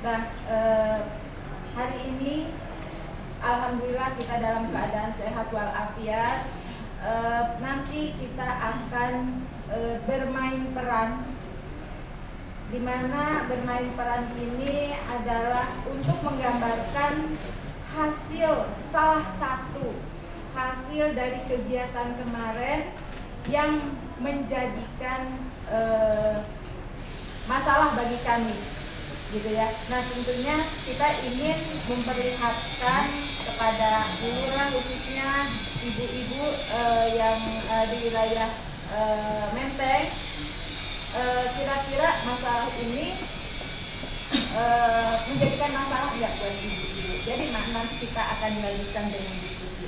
Nah, hari ini alhamdulillah kita dalam keadaan sehat walafiat. Nanti kita akan bermain peran, di mana bermain peran ini adalah untuk menggambarkan salah satu hasil dari kegiatan kemarin yang menjadikan masalah bagi kami, gitu ya. Nah, tentunya kita ingin memperlihatkan kepada lurah, khususnya ibu-ibu yang di wilayah Menteng, kira-kira masalah ini menjadikan masalah nggak buat ibu-ibu. Jadi nanti kita akan dilanjutkan dengan diskusi.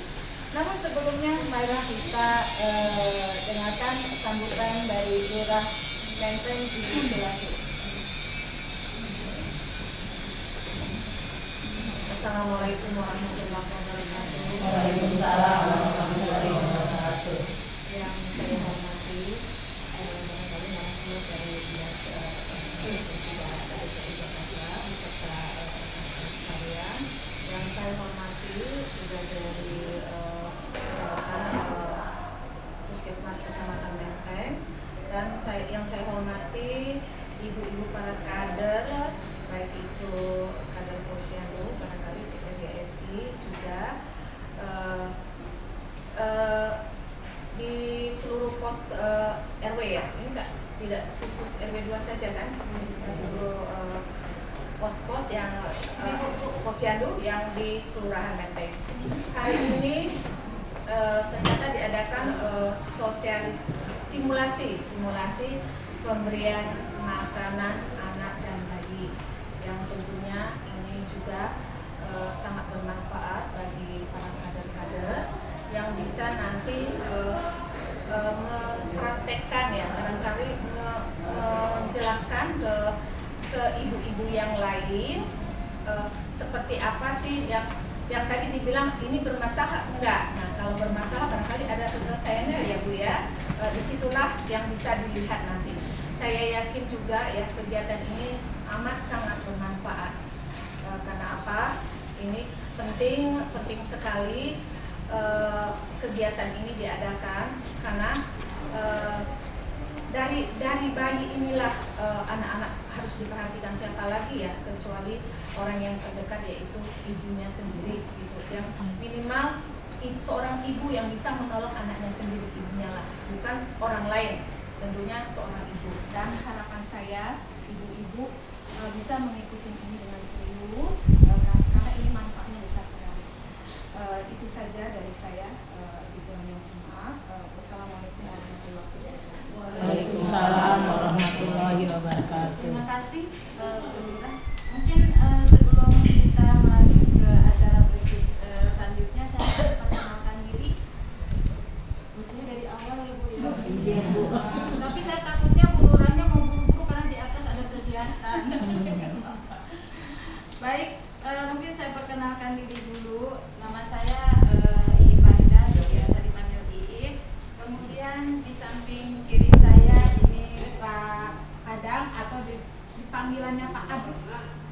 Namun sebelumnya, marilah kita dengarkan sambutan dari Lurah Menteng Ibu Sulasi. Assalamualaikum warahmatullahi wabarakatuh. Waalaikumsalam warahmatullahi wabarakatuh. Yang saya hormati barangkali langsung dari Dinas Kesehatan DKI Jakarta beserta sekalian. Yang saya hormati juga dari Puskesmas Kecamatan Menteng, dan yang saya hormati ibu-ibu para kader, baik itu kader Posyandu, barangkali PGSI juga di seluruh pos RW ya, ini tidak khusus RW 2 saja kan, seluruh pos-pos yang Posyandu yang di Kelurahan Menteng. Hari ini ternyata diadakan simulasi pemberian makanan anak dan bayi, yang tentunya ini juga sangat bermanfaat bagi para kader-kader yang bisa nanti mempraktekkan ya, barangkali menjelaskan ke ibu-ibu yang lain seperti apa sih yang tadi dibilang ini bermasalah enggak. Nah, kalau bermasalah barangkali ada penyelesaiannya ya Bu ya. Disitulah yang bisa dilihat nanti. Saya yakin juga ya kegiatan ini amat sangat bermanfaat. Karena apa? Ini penting sekali kegiatan ini diadakan, karena dari bayi inilah anak-anak harus diperhatikan, siapa lagi ya kecuali orang yang terdekat, yaitu ibunya sendiri gitu. Yang minimal seorang ibu yang bisa menolong anaknya sendiri, ibunya lah, bukan orang lain, tentunya seorang ibu. Dan harapan saya ibu-ibu bisa mengikuti ini dengan serius, karena ini manfaatnya besar sekali. Itu saja dari saya. Ibu yang maaf. Wassalamualaikum warahmatullahi wabarakatuh. Waalaikumsalam warahmatullahi wabarakatuh. Terima kasih Bu Lurah. Mungkin sebelum kita melanjut ke acara berikut selanjutnya, saya perkenalkan diri. Mestinya dari awal ya Bu ya. Iya Bu. Tapi saya takutnya Bu Lurahnya mau buru-buru karena di atas ada kegiatan. Baik, mungkin saya perkenalkan diri dulu. Nama saya Iip Farida, biasa dipanggil Iip. Kemudian di samping kiri saya ini Pak Adang, atau dipanggilannya Pak Adut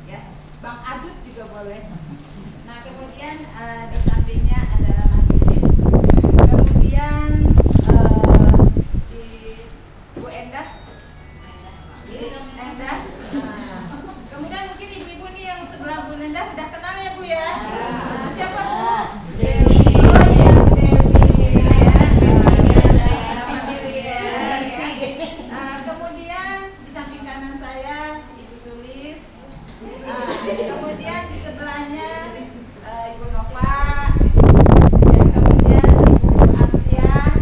ya, Bang Adut juga boleh. Nah, kemudian di sampingnya adalah Mas Didit. Kemudian di Bu Endah. Endah. Kemudian mungkin ibu-ibu nih yang sebelah Bu Endah udah kenal ya Bu ya. Siapa Bu? Dewi. Oh iya, Bu Dewi ya. Kemudian di samping kanan saya Ibu Sulis. Kemudian di sebelahnya Ibu Nova. Kemudian Ibu Amsiah.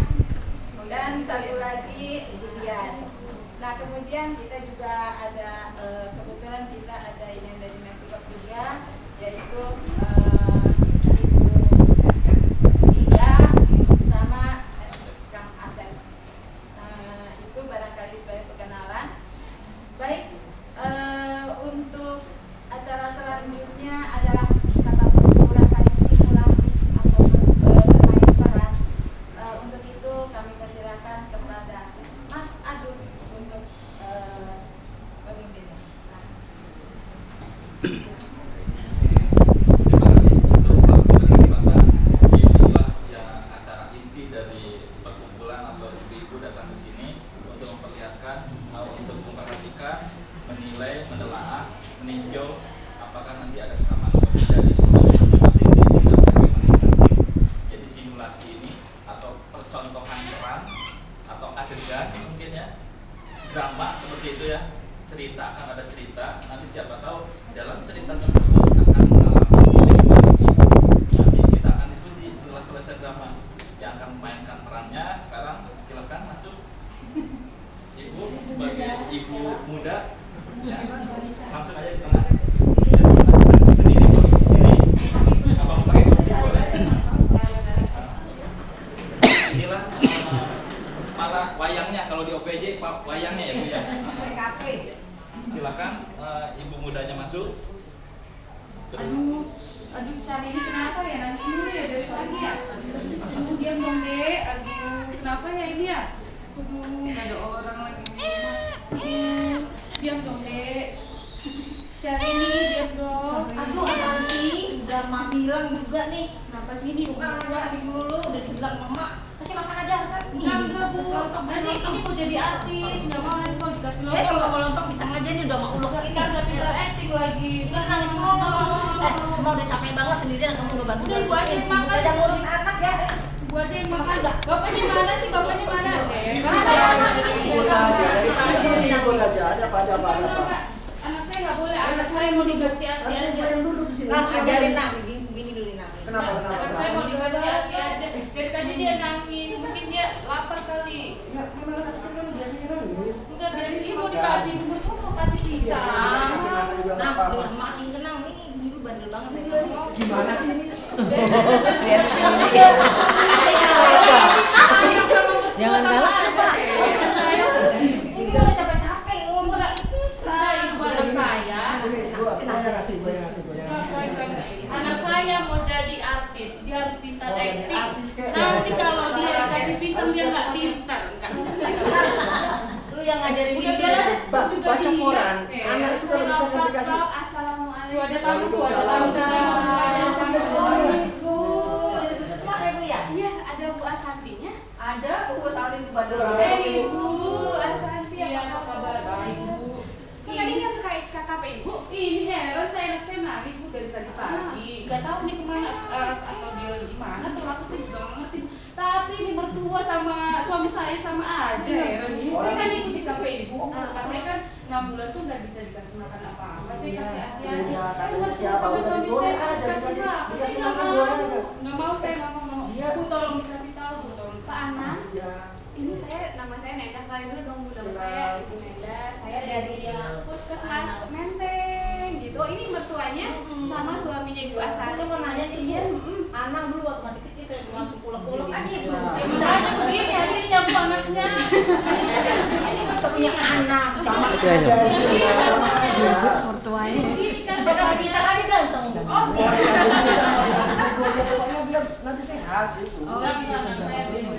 Dan satu lagi Ibu Dian. Nah, kemudian kita juga ada kebetulan kita ada ini dari Mexico juga, yaitu Ibu Ida sama Kang Asep. Itu barangkali sebagai perkenalan. Baik, untuk acara selanjutnya adalah kata barangkali simulasi atau bermain peran. Untuk itu kami persilakan kepada Mas Adut untuk pemimpin. Terima kasih untuk waktu dan kesempatan. Inilah yang acara inti dari perkumpulan atau ibu-ibu datang ke sini untuk memperlihatkan, untuk memperhatikan, menilai, menelaah, meninjau apakah nanti ada kesamaan atau tidak di masing-masing di tingkat masing-masing. Jadi simulasi ini atau percontohan peran atau adegan mungkin ya, drama seperti itu ya, cerita, akan ada cerita, nanti siapa tahu dalam cerita tersebut akan mengalami ini. Nanti kita akan diskusi setelah selesai drama. Yang akan memainkan perannya sekarang silakan masuk. Ibu sebagai ibu muda ya, langsung aja di tengah. Berdiri, apa mau pakai kursi boleh. Inilah para wayangnya, kalau di OPJ wayangnya ya Bu ya. Silakan ibu mudanya masuk. Terus. Aduh, Syahrini ini kenapa ya? Nangis dulu ya dari pagi ya? Aduh, diam dong dek. Aduh, kenapa ya ini ya? Aduh, gak ada orang lagi di rumah. Diam dong dek. Syahrini, diam dong. Aduh, Asanti, udah mak bilang juga nih. Kenapa sih ini? Bukan habis dulu, udah dibilang mama kasih makan aja Asanti. Enggak, Bu. Nanti ini mau jadi artis, nggak mau nanti kalau dikasih Kalau lontong. nggak mau lontong bisa aja nih udah mau ulek ini. Kita nggak pintar acting lagi. Ini kan nangis mulu. Mama udah capek banget sendirian, kamu nggak bantu. Udah, ibu aja yang makan. Aja ngurusin anak ya. Bu aja yang makan. Bapaknya mana sih? Bapaknya mana? Ikut aja dari tadi ikut aja ada apa. Anak saya nggak boleh. Anak saya mau dikasih asi aja. Yang duduk di sini. Nah, ajarin nak, gini dulu nak. Kenapa? Anak saya mau dikasih asi aja. Dari tadi dia nangis, mungkin dia lapar kali. Ya memang anak kecil kan biasanya nangis. Enggak, dia mau dikasih bubur tuh mau kasih pisang. Kasih makan juga nggak Nah, apa-apa. biar emak sih tenang nih, dulu bandel banget. Iya nih, gimana sih ini? Jangan galak, Pak. Ini udah capek-capek ngomong Enggak, bisa. ibu anak saya. Ini gua yang kasih. Anak saya mau jadi artis, dia harus pintar Oh, jadi acting. artis kayak- Nanti kalau dia dikasih pisang dia nggak pintar, enggak. Lu yang ngajarin Udah dia. biar aja. Baca koran. Anak itu kalau bisa kan dikasih. Tuh ada tamu tuh, ada tamu. Semua ibu ya? Iya, ada Bu Asantinya. Ada tuh salin di bandel. Ibu Asanti, Iya, apa kabar kabar? Ibu? Kok tadi nggak ke KKP Ibu? Ih, heran anak saya nangis Bu dari tadi pagi. Gak tahu nih kemana atau dia gimana. Terus aku sih juga nggak ngerti. Tapi ini mertua sama suami saya sama aja heran. Saya kan ikut di KP Ibu. Katanya kan 6 bulan tuh nggak bisa dikasih makan apa-apa. Saya kasih asi aja. Iya, Kan katanya mertua siapa? sama Udah suami boleh saya aja, kasih dikasih- makan. dikasih Saya nggak makan mau. boleh aja. Nggak mau, saya nggak mau. Iya. Bu tolong dikasih tahu, Bu tolong. Pak Anang, Iya. ini nama saya Nenda. Kalian dulu dong, Bu. Nama Kenal. saya Ibu Nenda. Saya dari Puskesmas Menteng gitu. Ini mertuanya sama suaminya Ibu Asanti. Saya mau nanya nih, Iya, Anang dulu waktu masih kecil saya masuk pulang-pulang aja itu. Ya makanya begini hasilnya Bu anaknya. Ini bisa punya anak. Sama aja sih. Sama aja. mertuanya. Begini kan Saya kasih pisang aja ganteng. Oh, Mau dikasih pisang, mau dikasih bubur, ya pokoknya dia nanti sehat gitu. enggak anak saya begini.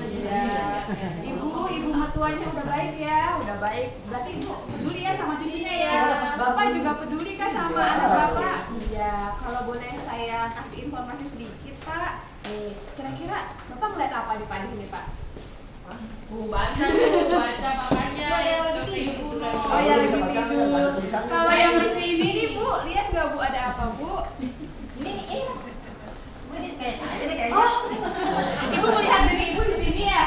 Ibu mertuanya udah baik ya, udah baik. Berarti Ibu peduli ya sama cucunya ya. Bapak juga peduli kan sama anak Bapak? Iya. Kalau boleh saya kasih informasi sedikit Pak. Kira-kira Bapak ngeliat apa di Pak di sini Pak? Baca makanya. Ada yang lagi Ibu tidur tuh kan. Oh ya, lagi Bisa baca, tidur. nggak ada tulisannya. Kalau yang di sini nih Bu, lihat nggak Bu ada apa Bu? Ini kayak saya nih kayaknya. Oh, Ibu melihat diri Ibu di sini ya?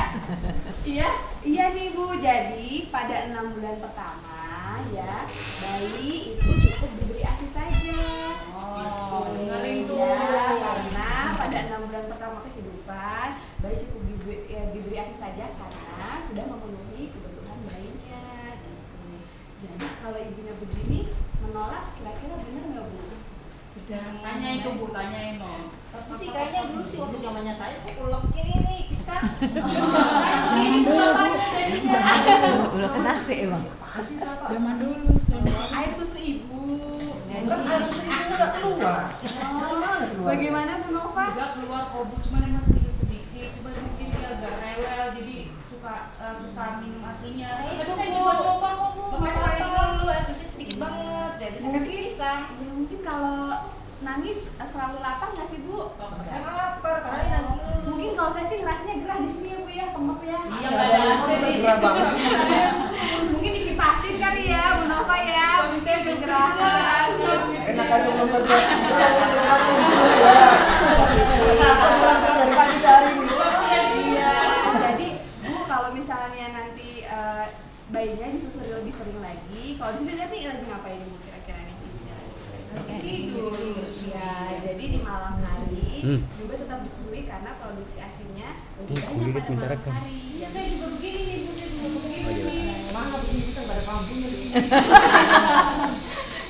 Iya? Iya nih Bu, jadi pada 6 bulan pertama ya, bayi itu cukup diberi ASI saja. Oh, dengerin tuh. Ya, karena pada 6 bulan pertama kehidupan, bayi cukup diberi ASI saja karena sudah memenuhi kebutuhan bayinya. Gitu. Jadi kalau ibunya begini menolak, kira-kira benar nggak Bu? Tanya itu Bu, tanyain dong. Tapi sih kayaknya dulu sih waktu zamannya saya ulekin ini pisang. Sini Bu bapaknya jadinya. Udah kena sih emang. Masih apa? Zaman dulu. Air susu ibu. Kan air susu ibu nggak keluar. Mana keluar? Bagaimana Bu Nova? Enggak keluar kok Bu, cuma emang sedikit-sedikit. Cuma mungkin dia agak rewel, jadi susah minum asinya. Nah, Tapi itu, saya Bu. juga coba kok Bu. Makanya nangis dulu air susu sedikit banget. Jadi saya kasih pisang. Ya mungkin kalau nangis selalu lapar nggak sih Bu? Saya nggak lapar karena ini nangis dulu. Mungkin kalau saya sih ngerasanya gerah di sini ya Bu ya, pengep ya. Iya, nggak ada AC nih. Gerah banget sih. Mungkin dikipasin kali ya, Bu Nova ya. Suami saya Kegerahan. Enak aja belum kerja. Udah kerja kamu di sini ya. Kurang dari pagi sehari ini. Iya. Jadi Bu kalau misalnya nanti bayinya disusui lebih sering lagi, kalau di sini nanti lagi ngapain Bu kira-kira nih ibunya? tidur. Ya, jadi di malam hari juga tetap disusui karena produksi ASINnya lebih banyak pada malam hari. Iya, saya juga begini nih, Bu, saya juga begini. Mana begini kita nggak ada kampungnya di sini.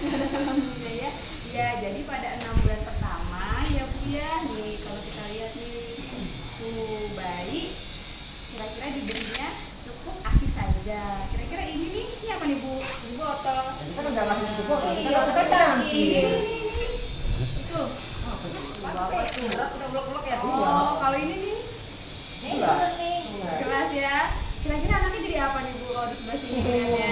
Alhamdulillah ya. Ya, jadi pada 6 bulan pertama ya Bu ya, nih kalau kita lihat nih tuh bayi kira-kira diberinya cukup ASI saja. Kira-kira ini apa nih Bu? Ini botol. Kita kan nggak ngasih cukup, kita Iya, nggak bisa canggih. ini. Itu. Bapak itu beras udah blok-blok ya. Oh, kalau ini nih Ini Enggak. bener nih. kelas ya. Kira-kira anaknya jadi apa nih Bu kalau di sebelah sini kayaknya?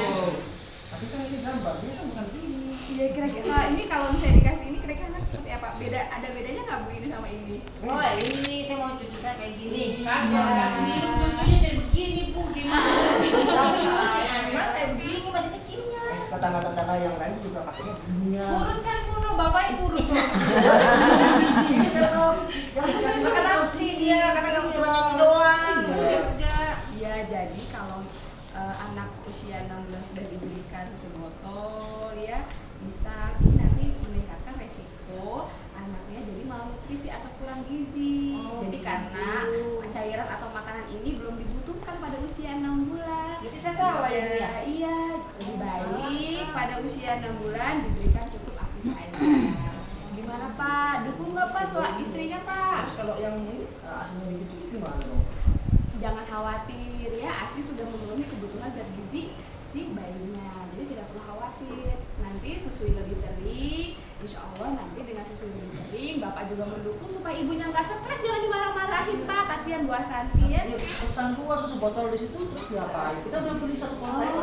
Tapi kan ini gambar, ini kan bukan ini. Iya, kira-kira ini kalau misalnya dikasih ini kira-kira anak seperti apa? Ada bedanya nggak Bu ini sama ini? Oh ini saya mau cucu saya kayak gini. Kagak, sendiri cucunya jadi begini, Bu, gimana? Tapi si Anwar kayak begini masih kecilnya. Tetangga-tetangga yang lain juga pakainya beginian. Kurus kan kuno, bapaknya kurus. Ini karena yang dikasih Makan nanti dia karena nggak cuma cuci doang. Baru dia kerja. Iya, jadi kalau anak usia 6 bulan sudah diberikan sebotol ya bisa nanti meningkatkan resiko anaknya jadi malnutrisi atau kurang gizi. Jadi karena cairan atau makanan ini belum dibutuhkan pada usia 6 bulan. Berarti saya salah ya Bu ya. Iya, lebih baik pada usia 6 bulan diberikan cukup ASI saja. Gimana Pak? Dukung nggak Pak soal istrinya Pak? Terus kalau yang ini aslinya begitu gimana dong? Jangan khawatir ya, ASI sudah memenuhi kebutuhan zat gizi si bayinya, jadi tidak perlu khawatir. Nanti susui lebih sering, insya Allah nanti dengan susui lebih sering, Bapak juga mendukung supaya ibunya nggak stres, jangan dimarah-marahin Pak, kasihan Bu Asanti ya. Ya, pesan gua susu botol di situ terus diapain? Kita udah beli satu kontainer.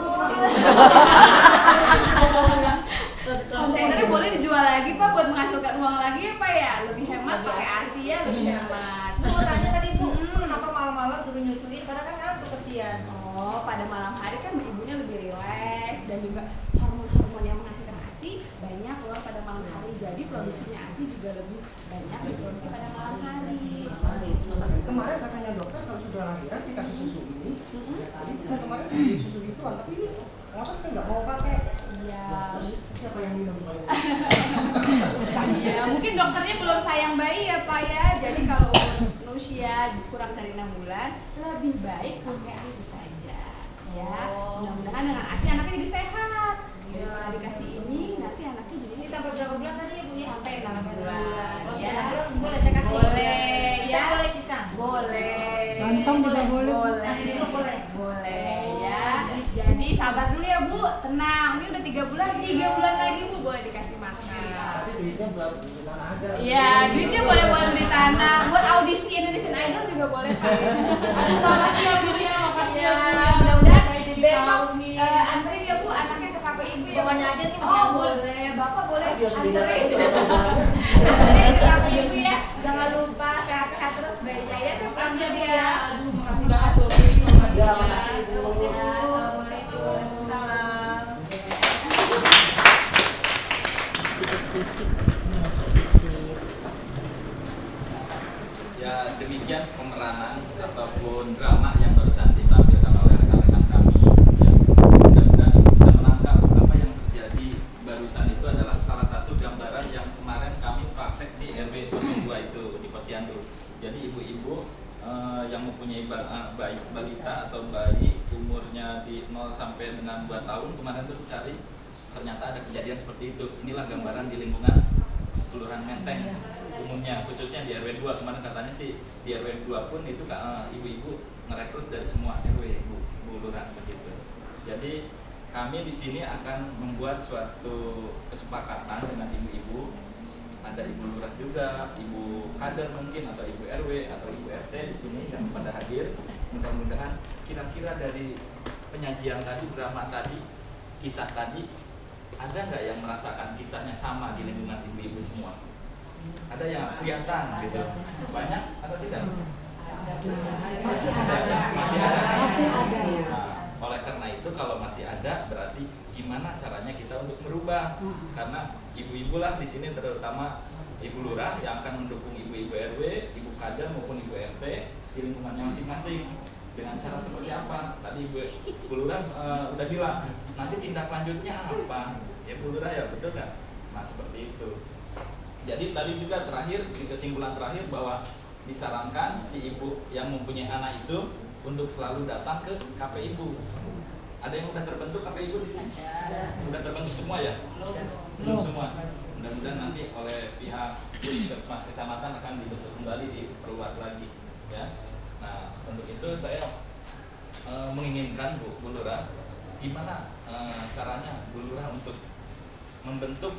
Kontainernya boleh dijual lagi Pak buat menghasilkan uang lagi ya Pak ya, lebih hemat pakai ASI ya, lebih hemat. Bu mau tanya tadi Bu, kenapa malam-malam suruh nyusuin? Karena kan ngantuk kesian. Oh, pada malam hari kan ibunya lebih rileks dan juga hormon-hormon yang menghasilkan ASI banyak keluar pada malam hari. Jadi produksinya ASI juga lebih banyak diproduksi pada malam hari. Tapi kemarin katanya dokter kalau sudah lahiran dikasih susu ini. Ya, tadi kita kemarin beli susu gituan, tapi ini ngotot kan nggak mau pakai. Iya. Terus siapa yang minum? Ya, mungkin dokternya belum sayang bayi ya Pak ya. Jadi kalau usia kurang dari 6 bulan lebih baik pakai ASI saja. Ya, mudah-mudahan dengan ASI anaknya jadi sehat. Daripada dikasih ini nanti anaknya jadi Ini sampai berapa bulan tadi ya Bu ya? Sampai 6 Sampai bulan. 6 bulan. Kalau Ya. sudah 6 bulan boleh saya kasih. Boleh, Bisa ya. boleh pisang. Boleh. Lontong juga boleh. Boleh. Nasi liwet boleh. Boleh ya. Jadi sabar dulu ya Bu, tenang. Ini udah 3 bulan, 3 bulan lagi Bu boleh dikasih makan. Tapi duitnya buat beli tanah aja. Iya, duitnya boleh buat di tanah. Buat audisi Indonesian Idol juga boleh Pak. Makasih ya Bu ya, makasih ya Bu ya. Mudah-mudahan Saya jadi besok tahu nih. anterin ya Bu anaknya ke KPI Ibu ya. Bapaknya aja nih masih Oh nganggur. boleh, Bapak boleh Dia sendiri anterin. aja. Anterin ke KPI Ibu ya. Jangan lupa sehat-sehat terus bayinya ya. Saya pulang Makasih ya dulu Bu ya. ya. Aduh, makasih banget loh Bu. Makasih Ya, ya. makasih Bu. Assalamualaikum. Waalaikumsalam. Ya demikian pemeranan ataupun drama yang barusan ditampil sama oleh rekan-rekan kami. Ya, mudah-mudahan Ibu bisa menangkap apa yang terjadi barusan itu adalah salah satu gambaran yang kemarin kami praktek di RW 02 itu di Posyandu. Jadi ibu-ibu yang mempunyai bayi balita atau bayi umurnya di 0 sampai dengan 2 tahun kemarin itu dicari, ternyata ada kejadian seperti itu. Inilah gambaran di lingkungan Kelurahan Menteng umumnya, khususnya di RW 2. Kemarin katanya sih di RW 2 pun itu ibu-ibu merekrut dari semua RW Bu Lurah begitu. Jadi kami di sini akan membuat suatu kesepakatan dengan ibu-ibu. Ada ibu lurah juga, ibu kader mungkin, atau ibu RW atau ibu RT di sini yang pada hadir. Mudah-mudahan kira-kira dari penyajian tadi, drama tadi, kisah tadi, ada nggak yang merasakan kisahnya sama di lingkungan ibu-ibu semua? Ada yang kelihatan gitu? Banyak atau tidak? Masih ada. Masih ada. Masih ada ya. Nah, oleh karena itu kalau masih ada berarti gimana caranya kita untuk merubah? Karena ibu-ibu lah di sini terutama ibu lurah yang akan mendukung ibu-ibu RW, ibu kadam maupun ibu RT di lingkungannya masing-masing. Dengan cara seperti apa? Tadi ibu lurah udah bilang nanti tindak lanjutnya apa? Ya ibu lurah ya betul kan? Nah seperti itu. Jadi tadi juga terakhir di kesimpulan terakhir bahwa disarankan si ibu yang mempunyai anak itu untuk selalu datang ke KP ibu. Ada yang udah terbentuk KP ibu di sini? Udah terbentuk semua ya? Belum semua. Mudah-mudahan nanti oleh pihak Puskesmas Kecamatan akan dibentuk kembali, diperluas lagi ya. Nah untuk itu saya menginginkan Bu Lurah, gimana caranya Bu Lurah untuk membentuk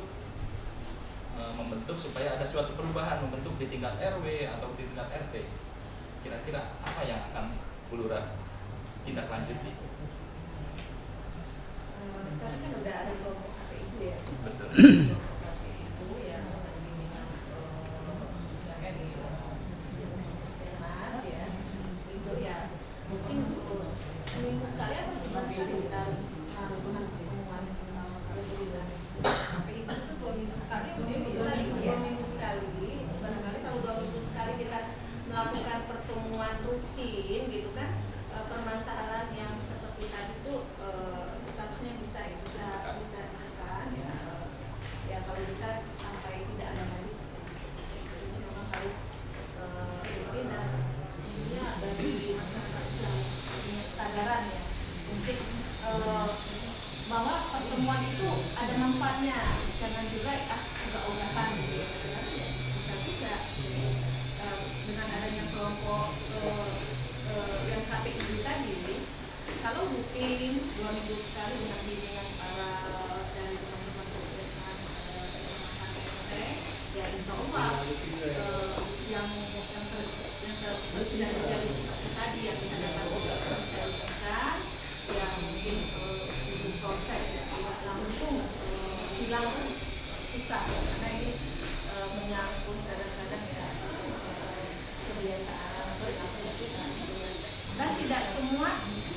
supaya ada suatu perubahan, membentuk di tingkat RW atau di tingkat RT. Kira-kira apa yang akan Bu Lurah tindak lanjuti? Karena kan udah ada kelompok KPIB ya. Betul. Kelompok KPIB yang dengan bimbingan Puskesmas ya. Itu ya mungkin seminggu sekali atau sebulan sekali kita harus melakukan pertemuan KPIB itu 2 minggu sekali, 2 minggu sekali. Barangkali kalau 2 minggu sekali kita melakukan pertemuan rutin gitu kan, permasalahan yang seperti tadi itu seharusnya bisa ditekan ya kalau bisa sampai tidak ada lagi terjadi ini memang harus rutin dan tentunya dari masyarakat yang punya kesadaran ya untuk bahwa pertemuan itu ada manfaatnya, jangan juga ogah-ogahan gitu ya, bisa juga dengan adanya kelompok yang KPIB tadi, kalau rutin 2 minggu sekali dengan bimbingan para dari teman-teman puskesmas RT, ya insya Allah yang sudah terjadi seperti tadi yang dikatakan bisa ditekan, ya mungkin proses ya langsung hilang susah ya, karena ini menyangkut kadang-kadang ya kebiasaan perilaku kita dan tidak semua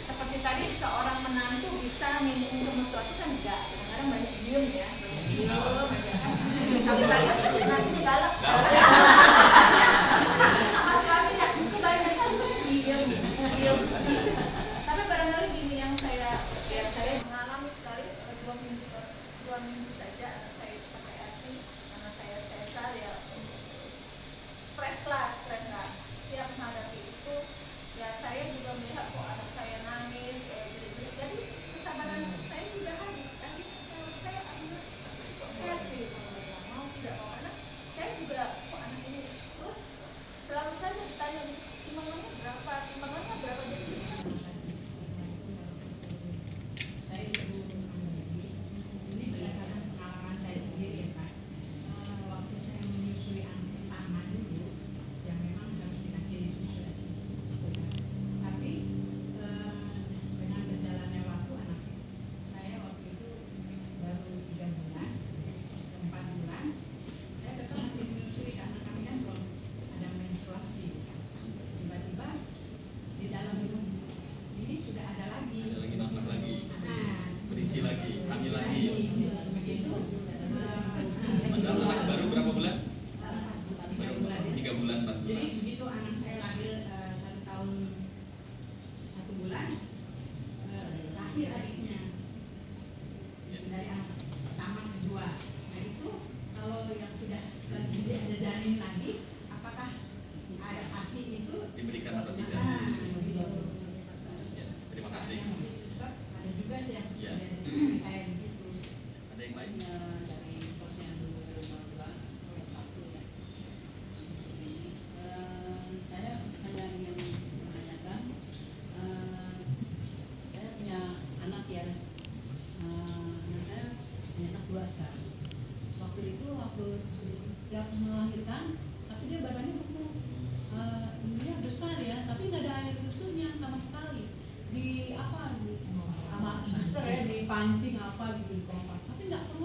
seperti tadi seorang menantu bisa minum mertua itu kan enggak, kadang-kadang banyak diem ya, aja kan, tapi banyak nanti galak sama suaminya itu banyak kan diem. Tapi barangkali gini yang saya mengalami sekali 2 minggu saja saya pakai ASI karena saya sesar ya, stres lah siap menghadapi itu ya. Saya juga melihat kok anak saya nangis jadi kesabaran saya juga habis. Tapi kalau saya ambil ASI mau tidak mau anak saya juga kok anak ini terus selalu saja ditanya timbangannya berapa jadi ini berdasarkan pengalaman saya sendiri ya Pak. Waktu saya menyusui anak pertama dulu, yang memang harus dikasih susu, tapi dengan berjalannya waktu anak saya waktu itu baru 3 bulan, 4 bulan, saya tetap masih menyusui karena kami kan belum ada menstruasi. Tiba-tiba di dalam minum ini sudah ada lagi nambah lagi, berisi lagi, hamil lagi. begitu. Padahal anak baru berapa bulan? Baru 3 bulan, 4 bulan. Jadi begitu anak saya lahir 1 tahun 1 bulan, lahir adiknya dari anak pertama kedua. Nah itu kalau yang sudah tidak ada janin lagi, apakah ada ASI itu Diberikan atau tidak? Terima kasih. Ada juga sih yang Ya. saya begitu. Ada yang lain? Dari posyandu 15 satu ya. Saya hanya ingin menanyakan, saya punya anak ya, anak saya punya anak 2 sekarang. Waktu itu setiap melahirkan, tapi dia badannya beku, dia besar ya, tapi nggak ada air susunya sama sekali. Di apa? Sama suster ya, dipancing apa gitu, tapi nggak keluar.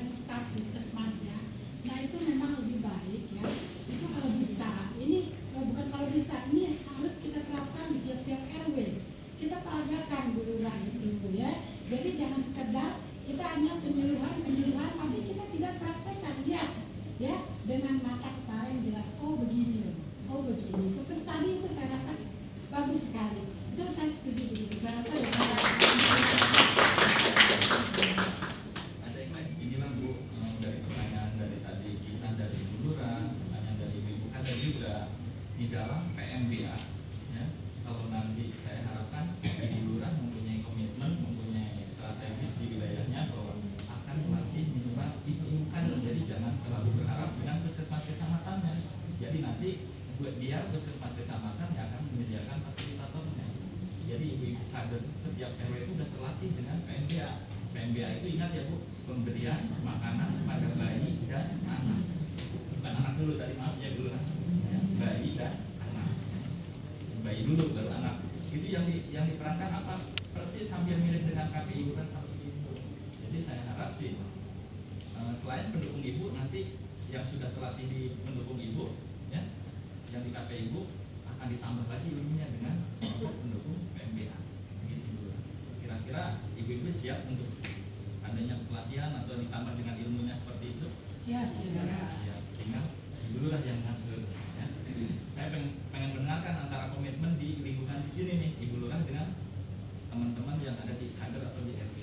yang staf puskesmasnya. Nah itu memang lebih baik ya. Itu kalau bisa. Ini bukan kalau bisa, ini harus kita terapkan di tiap-tiap RW. Kita peragakan dulu lah itu ya. Jadi jangan sekedar kita hanya penyuluhan, tapi kita tidak praktekkan ya dengan mata kepala yang jelas. Oh begini, oh begini. Seperti tadi itu saya rasa bagus sekali. Itu saya setuju begitu. Saya rasa Ada yang lain? Inilah Bu, dari pertanyaan dari tadi, kisah dari Ibu Lurah, pertanyaan dari Ibu, ada juga di dalam PMBA ya, kalau nanti saya harapkan Ibu Lurah mempunyai komitmen, mempunyai strategis di wilayahnya bahwa akan melatih minimal ibu-ibu kader. Jadi jangan terlalu berharap dengan puskesmas kecamatannya. Jadi nanti biar puskesmas kecamatan yang akan menyediakan fasilitatornya. Jadi ibu-ibu kader setiap RW itu sudah terlatih dengan PMBA. PMBA itu ingat ya Bu, pemberian makanan kepada bayi dan anak. Bukan anak dulu tadi, maaf ya dulu. Bayi dan anak. Bayi dulu baru anak. Itu yang diperankan apa? Persis hampir mirip dengan KPI bukan seperti itu. Jadi saya harap sih selain pendukung ibu nanti yang sudah terlatih di pendukung ibu ya, yang di KPI ibu akan ditambah lagi ilmunya dengan pendukung PMBA. Begitu dulu. Kira-kira ibu-ibu siap untuk adanya pelatihan atau ditambah dengan ilmunya seperti itu? siap. Ya, tinggal ibu dulu lah yang ngatur. Ya. Saya pengen mendengarkan antara komitmen di lingkungan di sini nih, Ibu Lurah dengan teman-teman yang ada di kader atau di RW.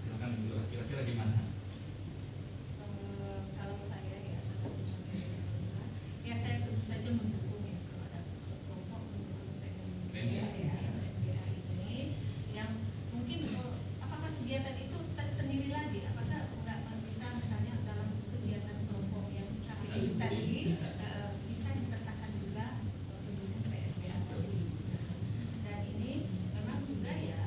Silakan Ibu Lurah, kira-kira gimana? Kalau saya ya atas ya saya tentu saja mendukung ya kalau ada kelompok mendukung PMBA ini yang mungkin apakah kegiatan itu tersendiri lagi, apakah nggak bisa misalnya dalam kegiatan kelompok yang KPI tadi bisa disertakan juga pendukung PMBA tadi. Dan ini memang juga ya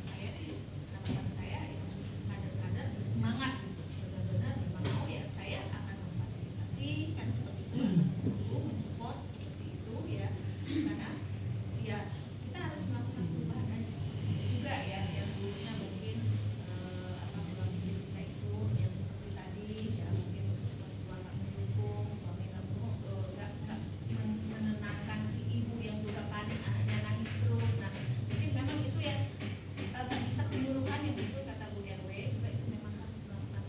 saya sih harapan saya ya kader-kader bersemangat benar-benar memang mau ya saya akan memfasilitasi kan seperti itu, mendukung, mensupport seperti itu ya, karena ya kita harus melakukan perubahan aja juga ya yang dulunya mungkin melalui kita itu yang seperti tadi ya mungkin perempuan nggak mendukung, suami nggak menenangkan si ibu yang juga panik anaknya nangis terus. Nah mungkin memang itu ya nggak bisa penyuluhan yang betul kata Bu RW juga itu memang harus melakukan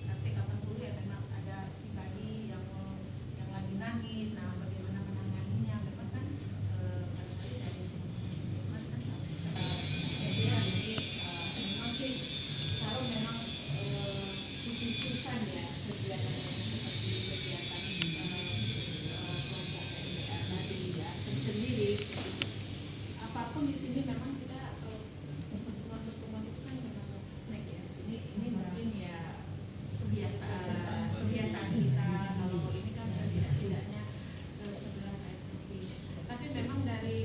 praktek 80 ya, memang ada si bayi yang lagi nangis, nah bagaimana menanganinya memang kan barangkali dari puskesmas kan jadi memang sih kalau memang khususan ya kegiatan seperti kegiatan kelompok PMBA tadi ya tersendiri apapun di sini memang kita pertemuan itu kan memang snack ya, ini mungkin ya kebiasaan kita kalau ini kan setidaknya sebelah kayak seperti tapi memang dari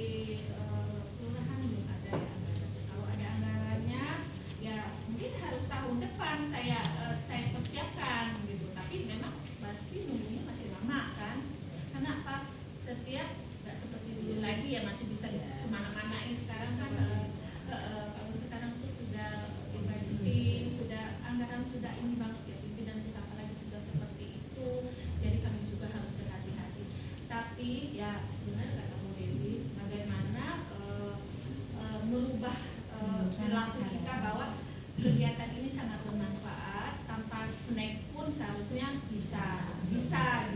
kelurahan belum ada ya anggaran. Kalau ada anggarannya ya mungkin harus tahun depan saya persiapkan gitu, tapi memang pasti nunggunya masih lama kan, karena apa setiap nggak seperti dulu lagi ya masih bisa kemana-manain. Sekarang kan kalau sekarang tuh sudah dibudgetin, sudah anggaran sudah ini banget ya, pimpinan kita apalagi sudah seperti itu, jadi kami juga harus berhati-hati. Tapi ya benar kata Bu Dewi, bagaimana merubah perilaku kita bahwa kegiatan ini sangat bermanfaat, tanpa snack pun seharusnya bisa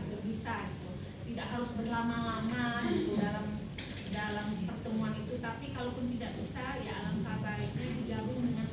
gitu. Tidak harus berlama-lama gitu dalam pertemuan itu, tapi kalaupun tidak bisa ya alangkah baiknya digabung dengan